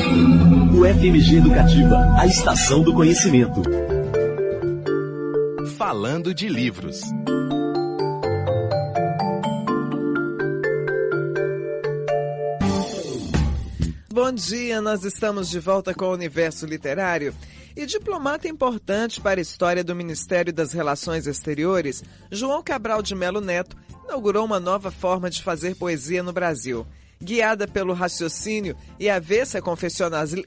UFMG Educativa, a estação do conhecimento. Falando de livros. Bom dia, nós estamos de volta com o Universo Literário. E diplomata importante para a história do Ministério das Relações Exteriores, João Cabral de Melo Neto inaugurou uma nova forma de fazer poesia no Brasil. Guiada pelo raciocínio e avessa a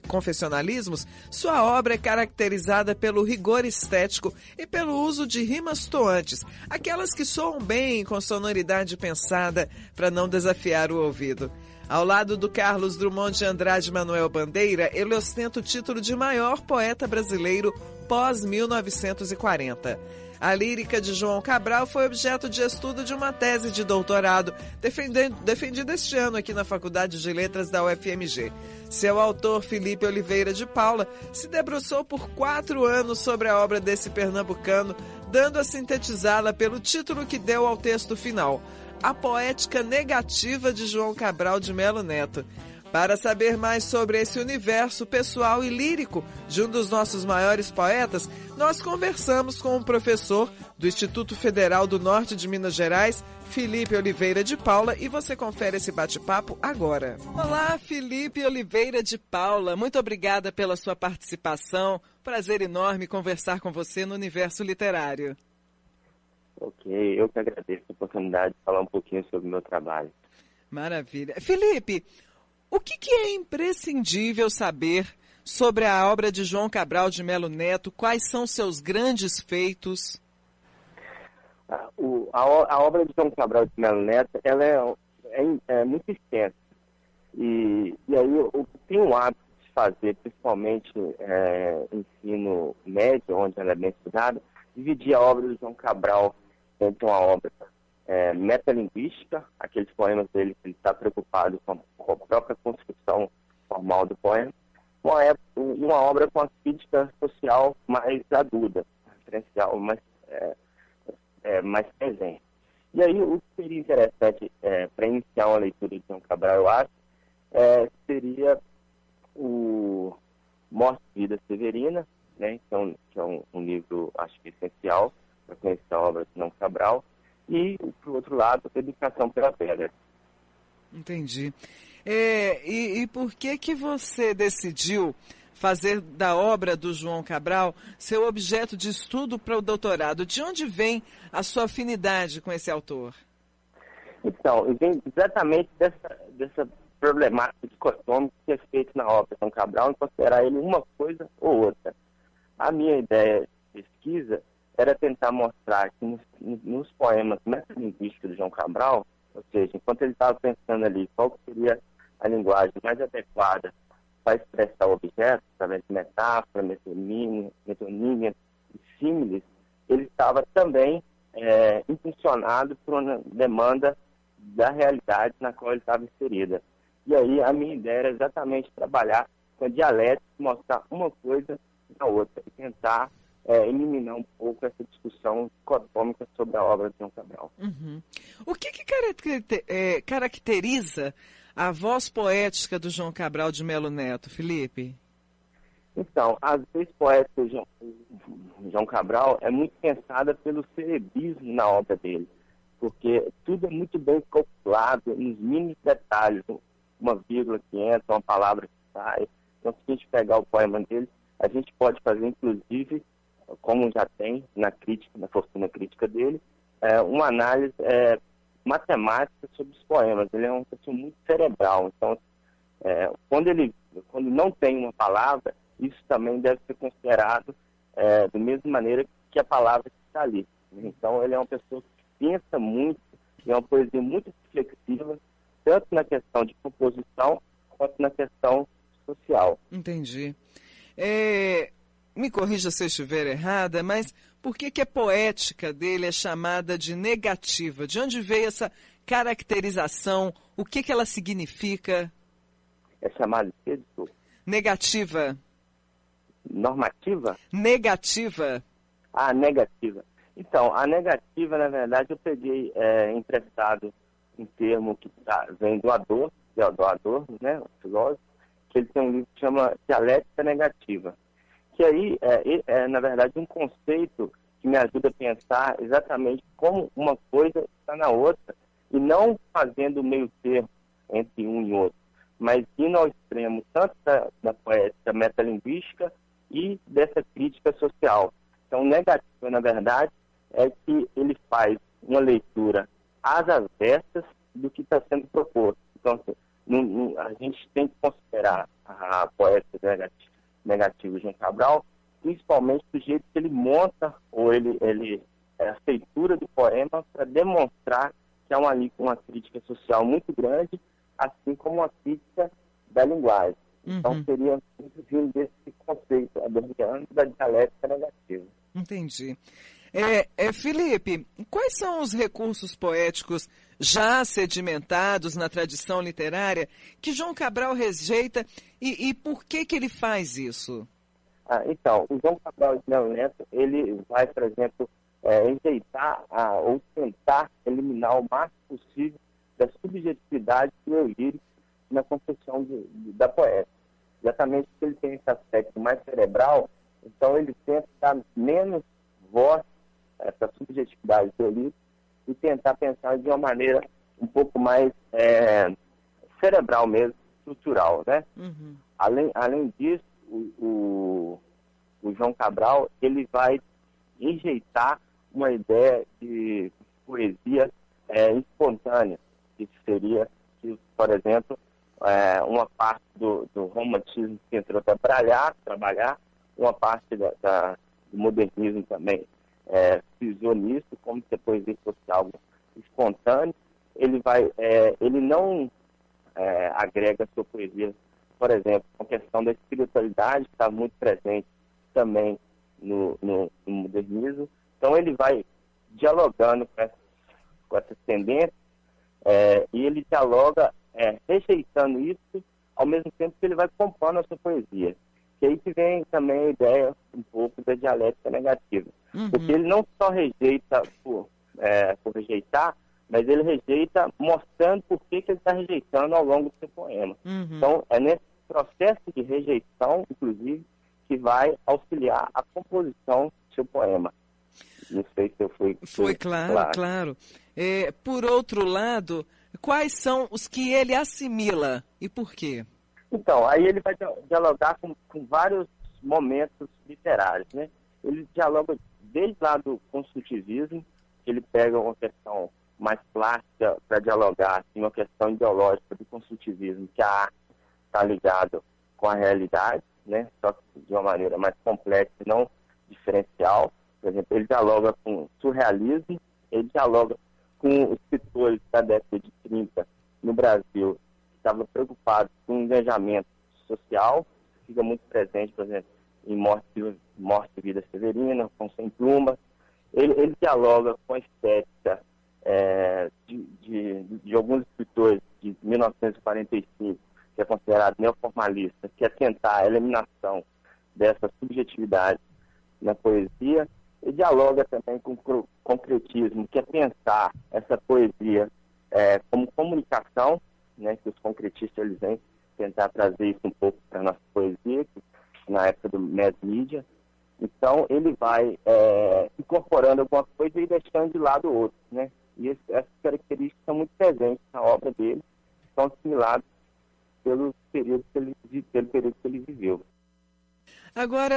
confessionalismos, sua obra é caracterizada pelo rigor estético e pelo uso de rimas toantes, aquelas que soam bem com sonoridade pensada para não desafiar o ouvido. Ao lado do Carlos Drummond de Andrade Manuel Bandeira, ele ostenta o título de maior poeta brasileiro pós-1940. A lírica de João Cabral foi objeto de estudo de uma tese de doutorado defendida este ano aqui na Faculdade de Letras da UFMG. Seu autor, Felipe Oliveira de Paula, se debruçou por 4 anos sobre a obra desse pernambucano, dando a sintetizá-la pelo título que deu ao texto final: A Poética Negativa de João Cabral de Melo Neto. Para saber mais sobre esse universo pessoal e lírico de um dos nossos maiores poetas, nós conversamos com o professor do Instituto Federal do Norte de Minas Gerais, Felipe Oliveira de Paula, e você confere esse bate-papo agora. Olá, Felipe Oliveira de Paula, muito obrigada pela sua participação. Prazer enorme conversar com você no Universo Literário. Ok, eu que agradeço a oportunidade de falar um pouquinho sobre o meu trabalho. Maravilha. Felipe, o que é imprescindível saber sobre a obra de João Cabral de Melo Neto? Quais são seus grandes feitos? A obra de João Cabral de Melo Neto, ela é muito extensa. E aí eu tenho o hábito de fazer, principalmente ensino médio, onde ela é bem estudada, dividir a obra de João Cabral entre uma obra metalinguística, aqueles poemas dele que ele está preocupado com a própria construção formal do poema, uma obra com a crítica social mais aguda, referencial mais presente. E aí o que seria interessante para iniciar uma leitura de João Cabral, eu acho, seria o Morte e Vida Severina, né, que é um livro, acho que essencial para conhecer a obra de João Cabral, e, por outro lado, Educação pela Pedra. Entendi. E por que você decidiu fazer da obra do João Cabral seu objeto de estudo para o doutorado? De onde vem a sua afinidade com esse autor? Então, vem exatamente dessa problemática dicotômica que é feita na obra de João Cabral, em considerar ele uma coisa ou outra. A minha ideia de pesquisa era tentar mostrar que nos poemas metalinguísticos de João Cabral, ou seja, enquanto ele estava pensando ali qual seria a linguagem mais adequada para expressar o objeto, através de metáfora, metonímia e símiles, ele estava também impulsionado por uma demanda da realidade na qual ele estava inserida. E aí a minha ideia era exatamente trabalhar com a dialética, mostrar uma coisa da outra e tentar eliminar um pouco essa discussão dicotômica sobre a obra de João Cabral. Uhum. O que caracteriza a voz poética do João Cabral de Melo Neto, Felipe? Então, a vez poética do João Cabral é muito pensada pelo cerebrismo na obra dele, porque tudo é muito bem calculado nos mínimos detalhes, uma vírgula que entra, uma palavra que sai. Então, se a gente pegar o poema dele, a gente pode fazer, inclusive, como já tem na fortuna crítica dele, uma análise matemática sobre os poemas. Ele é uma pessoa muito cerebral. Então, quando não tem uma palavra, isso também deve ser considerado da mesma maneira que a palavra que está ali. Então, ele é uma pessoa que pensa muito, e é uma poesia muito reflexiva, tanto na questão de composição, quanto na questão social. Entendi. Me corrija se eu estiver errada, mas por que a poética dele é chamada de negativa? De onde veio essa caracterização? O que ela significa? É chamada de quê, desculpa? Negativa. Normativa? Negativa. Ah, negativa. Então, a negativa, na verdade, eu peguei emprestado um termo que vem do Adorno, né, o filósofo, que ele tem um livro que chama Dialética Negativa, que aí na verdade, um conceito que me ajuda a pensar exatamente como uma coisa está na outra, e não fazendo meio termo entre um e outro, mas indo ao extremo tanto da poética metalinguística e dessa crítica social. Então, negativa, na verdade, é que ele faz uma leitura às avessas do que está sendo proposto. Então, a gente tem que considerar a poética negativa de João Cabral, principalmente do jeito que ele monta, ou a feitura do poema, para demonstrar que há uma crítica social muito grande, assim como uma crítica da linguagem. Então, seria muito vindo desse conceito adorniano da dialética negativa. Entendi. Felipe, quais são os recursos poéticos já sedimentados na tradição literária que João Cabral rejeita e por que ele faz isso? Então, o João Cabral de Melo Neto, ele vai, por exemplo, rejeitar ou tentar eliminar o máximo possível da subjetividade do eu lírico na concepção da poética. Exatamente porque ele tem esse aspecto mais cerebral, então ele tenta dar menos voz a essa subjetividade do eu lírico e tentar pensar de uma maneira um pouco mais cerebral mesmo, estrutural, né? Além disso, o João Cabral, ele vai rejeitar uma ideia de poesia espontânea, que seria, por exemplo, uma parte do romantismo que entrou para trabalhar, uma parte do modernismo também pisou nisso, como se a poesia fosse algo espontâneo. Ele não agrega a sua poesia, por exemplo, a questão da espiritualidade, que está muito presente também no modernismo. Então ele vai dialogando com essas tendências, e ele dialoga rejeitando isso, ao mesmo tempo que ele vai compondo a sua poesia. Que aí que vem também a ideia um pouco da dialética negativa. Porque ele não só rejeita por rejeitar, mas ele rejeita mostrando por que ele está rejeitando ao longo do seu poema. Então, é nesse processo de rejeição, inclusive, que vai auxiliar a composição do seu poema. Não sei se eu fui... Foi claro. Por outro lado, quais são os que ele assimila e por quê? Então, aí ele vai dialogar com vários momentos literários, né? Ele dialoga desde lá do construtivismo, que ele pega uma questão mais plástica para dialogar, assim, uma questão ideológica do construtivismo, que a arte está ligada com a realidade, né? Só que de uma maneira mais complexa e não diferencial. Por exemplo, ele dialoga com surrealismo, ele dialoga com os escritores da década de 30 no Brasil, que estavam preocupados com o engajamento social, que fica muito presente, por exemplo, em Morte e Vida Severina, com Sem Pluma. Ele dialoga com a estética de alguns escritores de 1945, que é considerado neoformalista, que é tentar a eliminação dessa subjetividade na poesia. E dialoga também com o concretismo, que é pensar essa poesia como comunicação, né, que os concretistas eles vêm tentar trazer isso um pouco para a nossa poesia, na época do mass media. Então, ele vai incorporando alguma coisa e deixando de lado outro, né? E essas características são muito presentes na obra dele, são assimiladas pelo período que ele viveu. Agora,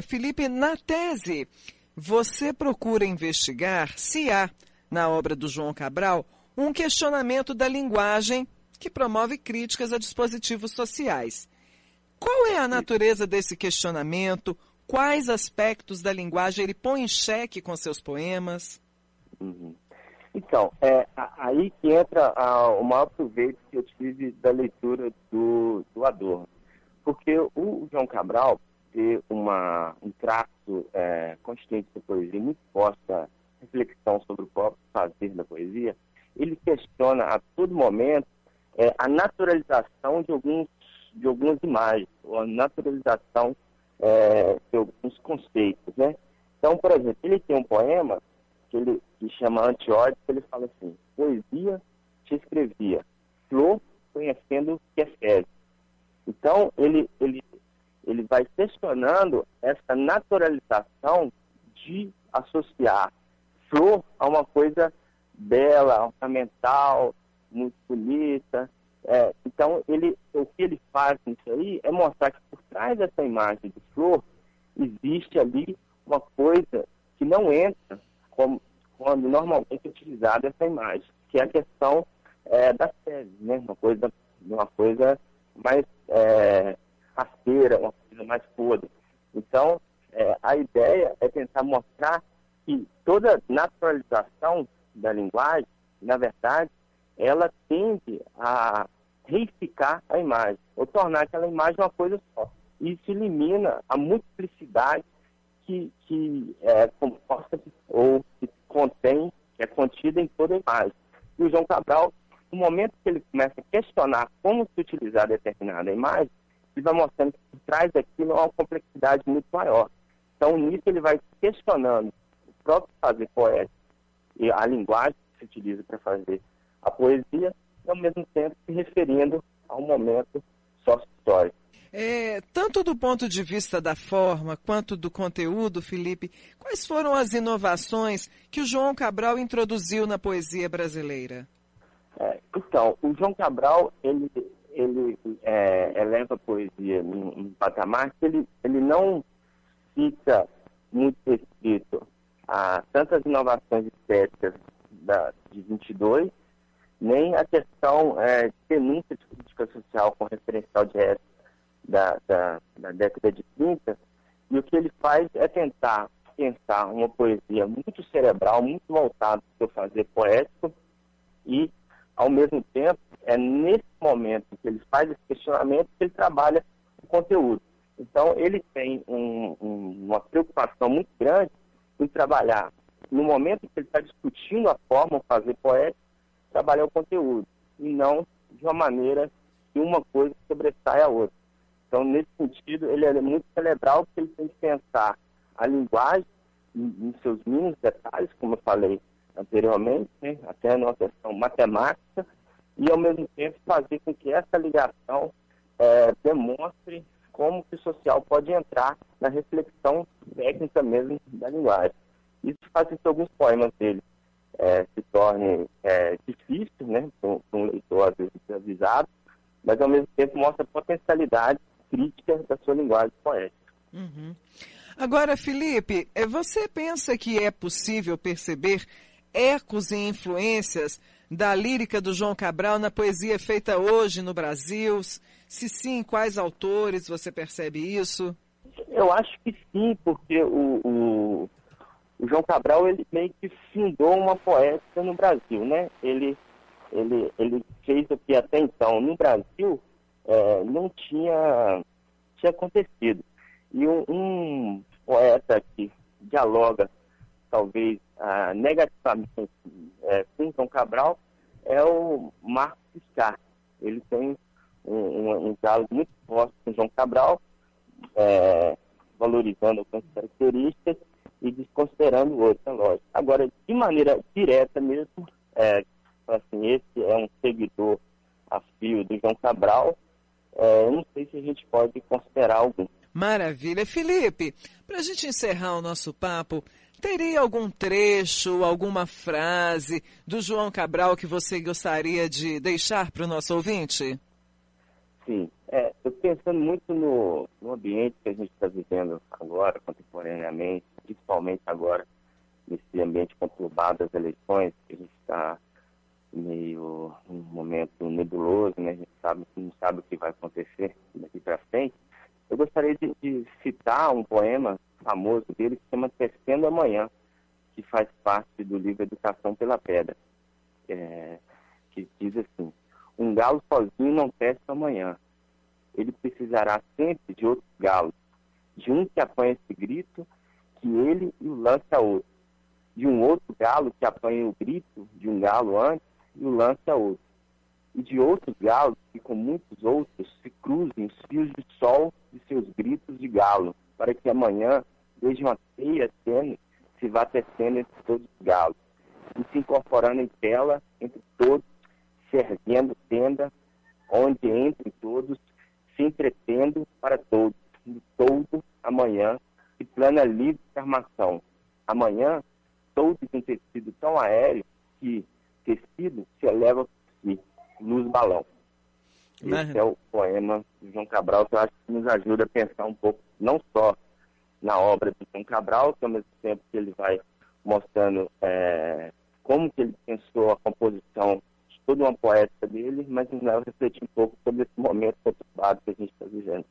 Felipe, na tese, você procura investigar se há, na obra do João Cabral, um questionamento da linguagem que promove críticas a dispositivos sociais. Qual é a natureza desse questionamento? Quais aspectos da linguagem ele põe em xeque com seus poemas? Então, aí que entra o maior proveito que eu tive da leitura do Adorno. Porque o João Cabral tem um traço constante da poesia, muito forte da reflexão sobre o próprio fazer da poesia. Ele questiona a todo momento a naturalização de algumas imagens, ou a naturalização de alguns conceitos, né? Então, por exemplo, ele tem um poema que chama Antiódio, que ele fala assim: poesia te escrevia, flor conhecendo que é fezes. Então, ele vai questionando essa naturalização de associar flor a uma coisa bela, ornamental, muito bonita. Então, o que ele faz nisso aí é mostrar que por trás dessa imagem de flor existe ali uma coisa que não entra quando normalmente é utilizada essa imagem, que é a questão da sede, né? Uma coisa mais rasteira, uma coisa mais podre. Então, a ideia é tentar mostrar que toda naturalização da linguagem, na verdade, ela tende a reificar a imagem, ou tornar aquela imagem uma coisa só. Isso elimina a multiplicidade que é composta ou que contém, que é contida em toda a imagem. E o João Cabral, no momento que ele começa a questionar como se utilizar determinada imagem, ele vai mostrando que por trás daquilo há uma complexidade muito maior. Então, nisso ele vai questionando o próprio fazer poético e a linguagem que se utiliza para fazer a poesia, e ao mesmo tempo se referindo a um momento sócio-histórico. Tanto do ponto de vista da forma quanto do conteúdo, Felipe, quais foram as inovações que o João Cabral introduziu na poesia brasileira? Então, o João Cabral, ele eleva a poesia em patamar que ele não fica muito restrito a tantas inovações estéticas de 22, nem a questão de denúncia de crítica social com referencial de época da década de 30, e o que ele faz é tentar pensar uma poesia muito cerebral, muito voltada para o seu fazer poético, e, ao mesmo tempo, é nesse momento que ele faz esse questionamento que ele trabalha o conteúdo. Então, ele tem uma preocupação muito grande em trabalhar, no momento que ele está discutindo a forma, o fazer poético, trabalhar o conteúdo, e não de uma maneira que uma coisa sobressai a outra. Então, nesse sentido, ele é muito cerebral, porque ele tem que pensar a linguagem em seus mínimos detalhes, como eu falei anteriormente, né, até numa questão matemática, e, ao mesmo tempo, fazer com que essa ligação demonstre como que o social pode entrar na reflexão técnica mesmo da linguagem. Isso faz com que alguns poemas dele se tornem difíceis, né, para um leitor, às vezes, desavisado, mas, ao mesmo tempo, mostra a potencialidade crítica da sua linguagem poética. Uhum. Agora, Felipe, você pensa que é possível perceber ecos e influências da lírica do João Cabral na poesia feita hoje no Brasil? Se sim, quais autores você percebe isso? Eu acho que sim, porque o João Cabral, ele meio que fundou uma poética no Brasil, né? Ele fez o que até então no Brasil não tinha acontecido. E um poeta que dialoga, talvez, negativamente com João Cabral é o Marcos Giscard. Ele tem um diálogo muito forte com João Cabral, valorizando algumas características e desconsiderando outras, lógico. Agora, de maneira direta mesmo, assim, esse é um seguidor a fio do João Cabral, eu não sei se a gente pode considerar algum. Maravilha. Felipe, para a gente encerrar o nosso papo, teria algum trecho, alguma frase do João Cabral que você gostaria de deixar para o nosso ouvinte? Sim. Eu pensando muito no ambiente que a gente está vivendo agora, contemporaneamente, principalmente agora, nesse ambiente conturbado das eleições, que a gente está meio num momento nebuloso, né? A gente não sabe o que vai acontecer daqui para frente. Eu gostaria de citar um poema famoso dele que se chama Tecendo Amanhã, que faz parte do livro Educação pela Pedra, que diz assim: um galo sozinho não tece amanhã. Ele precisará sempre de outros galos, de um que apanha esse grito, que ele o lance a outro, de um outro galo que apanha o grito de um galo antes e o lance a outro, e de outros galos que com muitos outros se cruzem os fios de sol de seus gritos de galo, para que amanhã veja uma teia tênue se vá tecendo entre todos os galos, e se incorporando em tela entre todos, se erguendo tenda, onde entre todos se te entretendo para todos, de todo amanhã, e plana livre de armação. Amanhã, todos em tecido tão aéreo que tecido se eleva por si, luz balão. Esse é o poema do João Cabral, que eu acho que nos ajuda a pensar um pouco, não só na obra do João Cabral, que ao mesmo tempo que ele vai mostrando como que ele pensou a composição de toda uma poética dele, mas nos leva a refletir um pouco sobre esse momento conturbado que a gente está vivendo.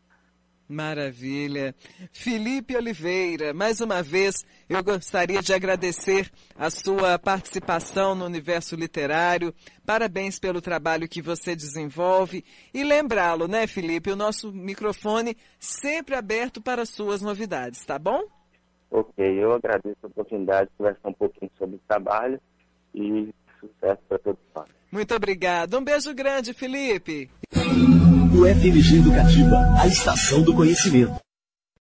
Maravilha. Felipe Oliveira, mais uma vez eu gostaria de agradecer a sua participação no Universo Literário. Parabéns pelo trabalho que você desenvolve. E lembrá-lo, né, Felipe, o nosso microfone sempre aberto para suas novidades, tá bom? Ok, eu agradeço a oportunidade de conversar um pouquinho sobre o trabalho e sucesso para todos nós. Muito obrigado. Um beijo grande, Felipe. O FMG Educativa, a estação do conhecimento.